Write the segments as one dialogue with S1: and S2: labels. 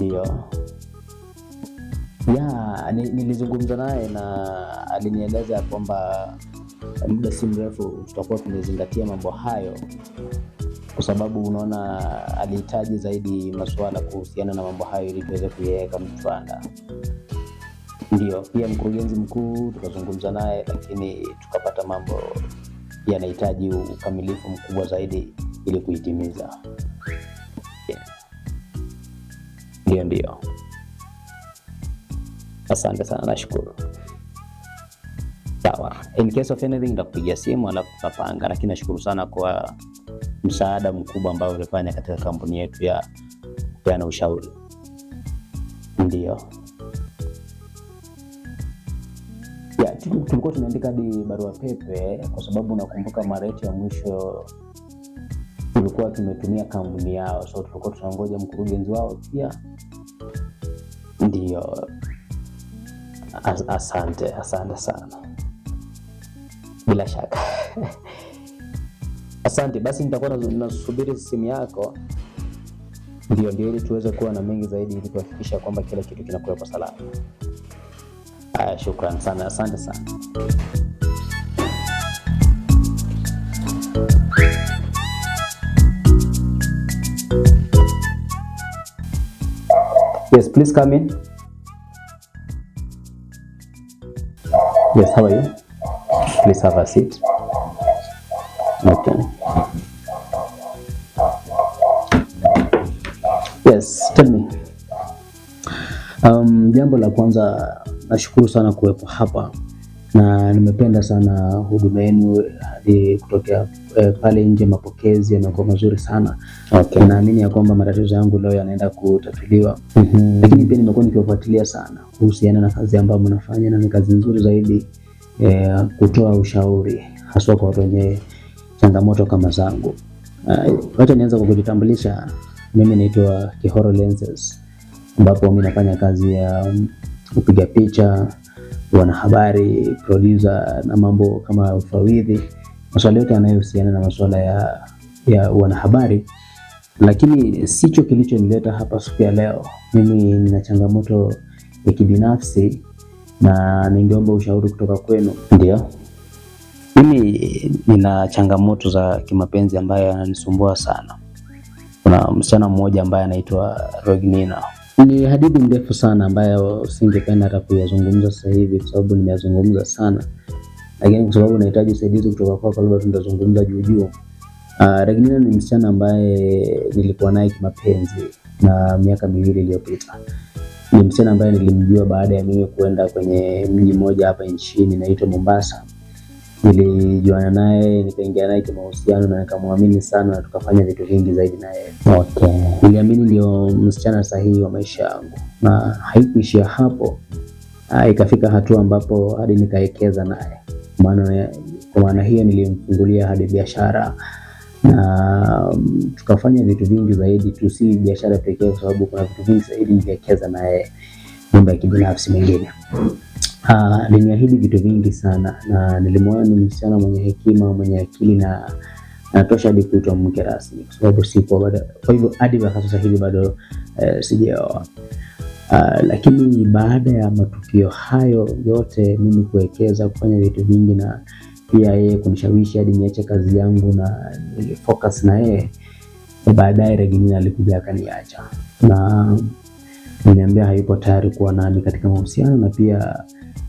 S1: Ndio. Nilizungumza naye na alinieleza kwamba muda si mrefu tutakuwa tumezingatia mambo hayo, kwa sababu unaona alihitaji zaidi masuala kuhusiana na mambo hayo ili tuweze kuiweka mtwanda. Ndio, pia mkurugenzi mkuu tukazungumza naye, lakini tukapata mambo yanahitaji ukamilifu mkubwa zaidi ili kuitimiza. Ndio. Asante sana, nashukuru. Sawa. In case of anything nitakupigia simu alafu tutapanga, lakini nashukuru sana kwa msaada mkubwa ambao ulifanya katika kampuni yetu ya kupeana ushauri. Ndio. Tulikuwa tunaandika hadi barua pepe kwa sababu nakumbuka mara yetu ya mwisho tulikuwa tumetumia kampuni yao, so tulikuwa tunangoja mkurugenzi wao pia. Ndio. Asante sana. Bila shaka. Asante, basi nitakuwa nasubiri simu yako. Ndio ili tuweze kuwa na mengi zaidi ili kuhakikisha kwamba kila kitu kinakuwa kwa salama. Shukrani sana, asante sana. Yes, please come in. Yes, how are you? Please have a seat. Okay. Yes, tell me. Jambo la kwanza, nashukuru sana kuwepo hapa na nimependa sana huduma yenu hadi kutokea pale nje. Mapokezi yamekuwa mazuri sana. Okay. Naamini ya kwamba matatizo yangu leo yanaenda kutatuliwa. Lakini pia nimekuwa nikiwafuatilia sana kuhusiana na kazi ambayo mnafanya, na ni kazi nzuri zaidi kutoa ushauri haswa kwa watu wenye changamoto kama zangu. Wacha nianze kwa kujitambulisha. Mimi naitwa Kihoro Lenses, ambapo mimi nafanya kazi ya kupiga picha, wanahabari, producer na mambo kama ufawidhi, masuala yote yanayohusiana na masuala ya wanahabari. Lakini sicho kilichonileta hapa siku ya leo. Mimi nina changamoto ya kibinafsi na ningeomba ushauri kutoka kwenu. Ndio. Mimi nina changamoto za kimapenzi ambayo yananisumbua sana. Kuna msichana mmoja ambaye anaitwa Rognina. Ni hadithi ndefu sana ambayo singependa hata kuyazungumza sasa hivi kwa sababu nimeyazungumza sana. Lakini kwa sababu nahitaji usaidizi kutoka kwako, labda tutazungumza juu. Rognina ni msichana ambaye nilikuwa naye kimapenzi na miaka 2 iliyopita. Ni msichana ambaye nilimjua baada ya mimi kuenda kwenye mji mmoja hapa nchini inaitwa Mombasa. Nilijuana naye, nikaingia naye kimahusiano na nikamwamini sana na tukafanya vitu vingi zaidi naye. Okay. Niliamini ndio msichana sahihi wa maisha yangu. Na haikuishia hapo. Ikafika hatua ambapo hadi nikaekeza naye. Kwa maana hiyo nilimfungulia hadi biashara na tukafanya vitu vingi zaidi, tu si biashara pekee, kwa sababu kuna vitu vingi zaidi niliwekeza naye, mambo ya kibinafsi mengine. Niliahidi vitu vingi sana na nilimwona ni msichana mwenye hekima, mwenye akili na anatosha hadi kuitwa mke rasmi, kwa sababu sipo bado. Kwa hivyo hadi sasa hivi bado sijaoa. Lakini baada ya matukio hayo yote, mimi kuwekeza kufanya vitu vingi na pia yeye kunishawishi hadi niache kazi yangu na nilifocus na yeye, baadaye Rognina alikuja akaniacha na niliambia hayupo tayari kuwa nami katika mahusiano, na pia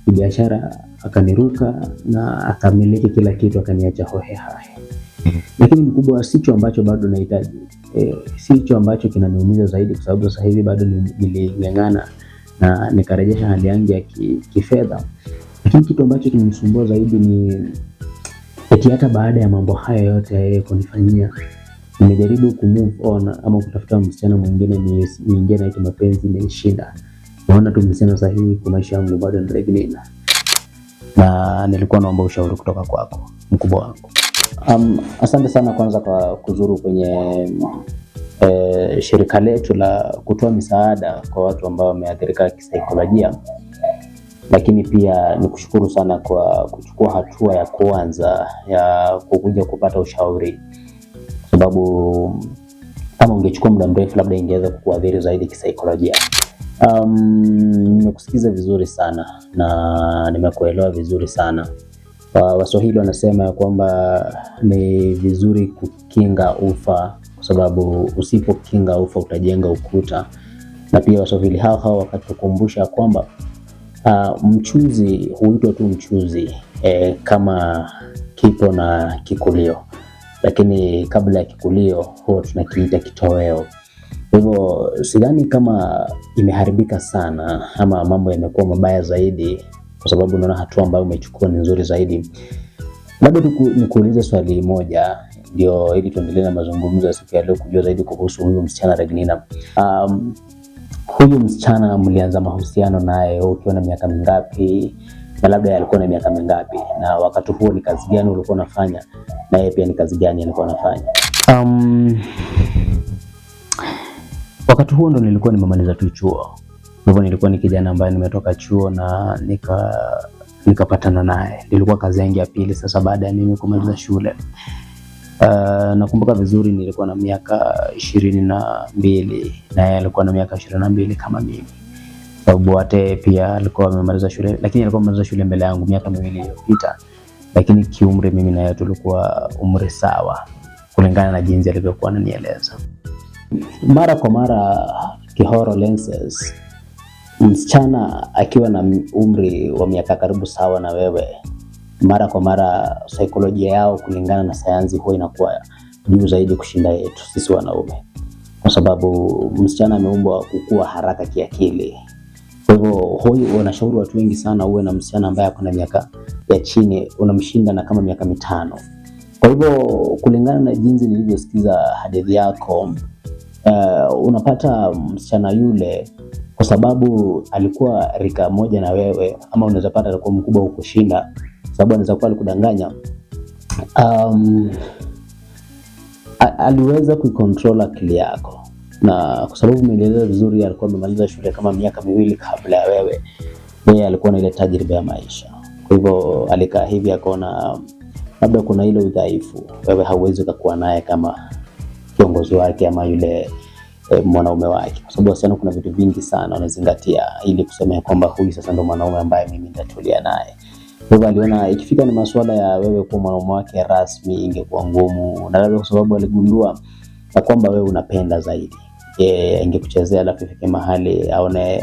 S1: biashara akaniruka na akamiliki kila kitu, akaniacha hohe hahe. Lakini mkubwa, sicho ambacho bado nahitaji, sicho ambacho kinaniumiza zaidi, kwa sababu sasa hivi bado niling'ang'ana na nikarejesha hali yangu ya kifedha. Lakini kitu ambacho kinanisumbua zaidi ni eti hata baada ya mambo haya yote yeye kunifanyia, nimejaribu kumove on ama kutafuta msichana mwingine niingie naye mapenzi, imenishinda. Naona tu msichana sahihi kwa maisha yangu bado ni Rognina. Na nilikuwa naomba ushauri kutoka kwako, mkubwa wangu. Asante sana kwanza kwa kuzuru kwenye shirika letu la kutoa misaada kwa watu ambao wameathirika kisaikolojia. Lakini pia nikushukuru sana kwa kuchukua hatua ya kwanza ya kukuja kupata ushauri, sababu kama ungechukua muda mrefu labda ingeweza kukuathiri zaidi kisaikolojia. Nimekusikiza vizuri sana na nimekuelewa vizuri sana. Waswahili wanasema ya kwamba ni vizuri kukinga ufa, kwa sababu usipokinga ufa utajenga ukuta. Na pia Waswahili hao wakatukumbusha kwamba mchuzi huitwa tu mchuzi kama kipo na kikulio, lakini kabla ya kikulio huwa tunakiita kitoweo. Kwa hivyo sidhani kama imeharibika sana ama mambo yamekuwa mabaya zaidi, kwa sababu naona hatua ambayo umechukua ni nzuri zaidi. Labda nikuulize swali moja ndio ili tuendelee na mazungumzo ya siku ya leo, kujua zaidi kuhusu huyu msichana Regnina. Huyu msichana mlianza mahusiano naye ukiwa na miaka mingapi, na labda alikuwa na miaka mingapi, na wakati huo ni kazi gani ulikuwa unafanya, na yeye pia ni kazi gani alikuwa anafanya? Wakati huo ndo nilikuwa nimemaliza tu chuo. Hivyo nilikuwa ni kijana ambaye nimetoka chuo na nikapatana naye. Nilikuwa kazi yangu ya pili sasa baada ya mimi kumaliza shule. Nakumbuka vizuri nilikuwa na miaka 22 na yeye alikuwa na miaka 22 kama mimi. Sababu wote pia alikuwa amemaliza shule, lakini alikuwa amemaliza shule mbele yangu miaka 2 iliyopita. Lakini kiumri mimi na yeye tulikuwa umri sawa kulingana na jinsi alivyokuwa ananieleza. Mara kwa mara Kihoro lenses, msichana akiwa na umri wa miaka karibu sawa na wewe, mara kwa mara saikolojia yao kulingana na sayansi huwa inakuwa juu zaidi kushinda yetu sisi wanaume, kwa sababu msichana ameumbwa kukua haraka kiakili. Kwa hivyo huyu wanashauri watu wengi sana uwe na msichana ambaye ako na miaka ya chini, unamshinda na kama miaka 5. Kwa hivyo kulingana na jinsi nilivyosikiza hadithi yako, unapata msichana yule kwa sababu alikuwa rika moja na wewe, ama unaweza pata alikuwa mkubwa kukushinda, sababu anaweza kuwa alikudanganya. Aliweza kuikontrol akili yako, na kwa sababu umeeleza vizuri alikuwa amemaliza shule kama miaka 2 kabla ya wewe, yeye alikuwa na ile tajriba ya maisha. Kwa hivyo alikaa hivi akaona labda kuna ile udhaifu, wewe hauwezi kuwa naye kama kiongozi wake ama yule mwanaume wake, kwa sababu wasichana kuna vitu vingi sana wanazingatia ili kusema kwamba huyu sasa ndo mwanaume ambaye mimi nitatulia naye. Kwa hivyo aliona ikifika ni masuala ya wewe kuwa mwanaume wake rasmi ingekuwa ngumu, na labda kwa sababu aligundua na kwamba wewe unapenda zaidi, ingekuchezea alafu ifike mahali aone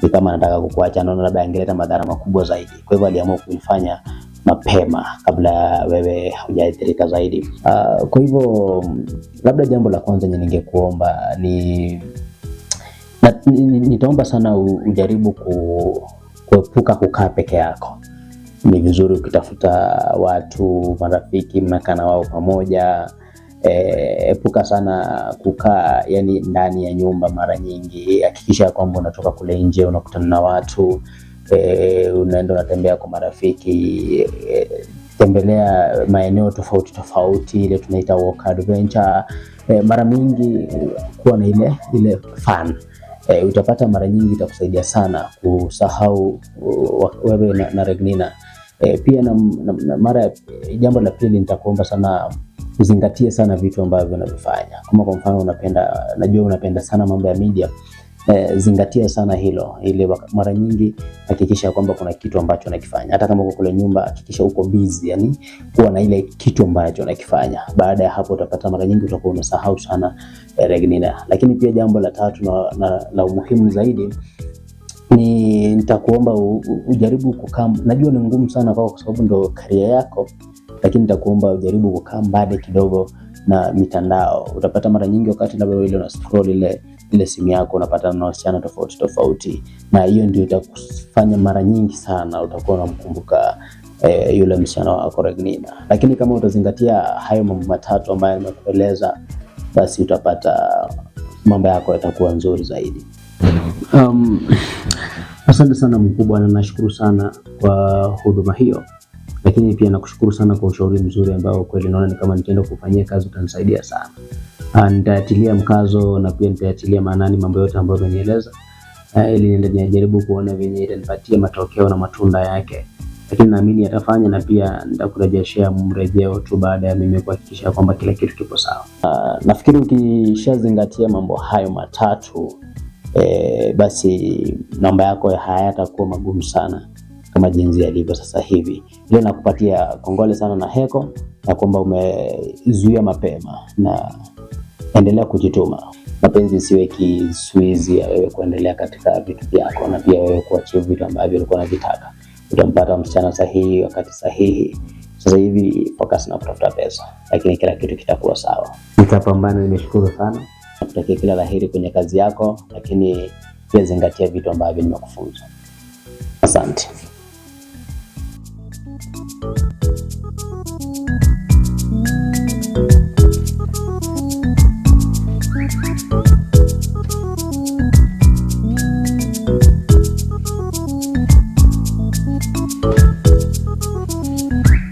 S1: ni kama anataka kukuacha, naona labda angeleta madhara makubwa zaidi. Kwa hivyo aliamua kuifanya mapema kabla wewe hujaathirika zaidi. Kwa hivyo labda jambo la kwanza ningekuomba nitaomba sana ujaribu kuepuka kukaa peke yako. Ni vizuri ukitafuta watu, marafiki, mnakaa na wao pamoja. Epuka sana kukaa yani ndani ya nyumba mara nyingi. Hakikisha kwamba unatoka kule nje, unakutana na watu, unaenda unatembea kwa marafiki, tembelea maeneo tofauti, ile tunaita walk adventure. Mara mingi kuwa na ile fun. Utapata mara nyingi itakusaidia sana kusahau wewe na Regnina. Pia na mara jambo la pili nitakuomba sana uzingatie sana vitu ambavyo unavifanya. Kama kwa mfano najua unapenda sana mambo ya media, zingatia sana hilo. Ile mara nyingi hakikisha kwamba kuna kitu ambacho unakifanya. Hata kama uko kule nyumba hakikisha uko busy, yani kuwa na ile kitu ambacho unakifanya. Baada ya hapo utapata mara nyingi utakuwa unasahau sana Regnina. Lakini pia jambo la tatu na umuhimu zaidi ni nitakuomba ujaribu kukaa. Najua ni ngumu sana kwa sababu ndo career yako, lakini nitakuomba ujaribu kukaa mbali kidogo na mitandao. Utapata mara nyingi wakati labda wewe una scroll ile simu yako unapata na wasichana tofauti, na hiyo ndio itakufanya mara nyingi sana utakuwa unamkumbuka yule msichana wako Regnina. Lakini kama utazingatia hayo mambo matatu ambayo nimekueleza, basi utapata mambo yako yatakuwa nzuri zaidi. Asante sana mkubwa, na nashukuru sana kwa huduma hiyo. Lakini pia nakushukuru sana kwa ushauri mzuri ambao kweli naona ni kama nitaenda kufanyia kazi, utanisaidia sana. Nitatilia mkazo na pia nitatilia maanani mambo yote ambayo umenieleza, ili niende nijaribu kuona venye itanipatia matokeo na matunda yake. lakini naamini atafanya, na pia nitakurejeshea mrejeo tu baada ya mimi kuhakikisha kwamba kila kitu kipo sawa. Nafikiri ukishazingatia mambo hayo matatu, basi namba yako hayatakuwa magumu sana kama jinsi yalivyo sasa hivi. Leo nakupatia kongole sana na heko na kwamba umezuia mapema, na endelea kujituma. Mapenzi siwe kizuizi ya wewe kuendelea katika vitu vyako, na pia wewe kuachieve vitu ambavyo ulikuwa unavitaka. Utampata msichana sahihi wakati sahihi. Sasa hivi focus na kutafuta pesa, lakini kila kitu kitakuwa sawa. Nitapambana. Nimeshukuru sana, nakutakia kila laheri kwenye kazi yako, lakini pia zingatia vitu ambavyo nimekufunza. Asante.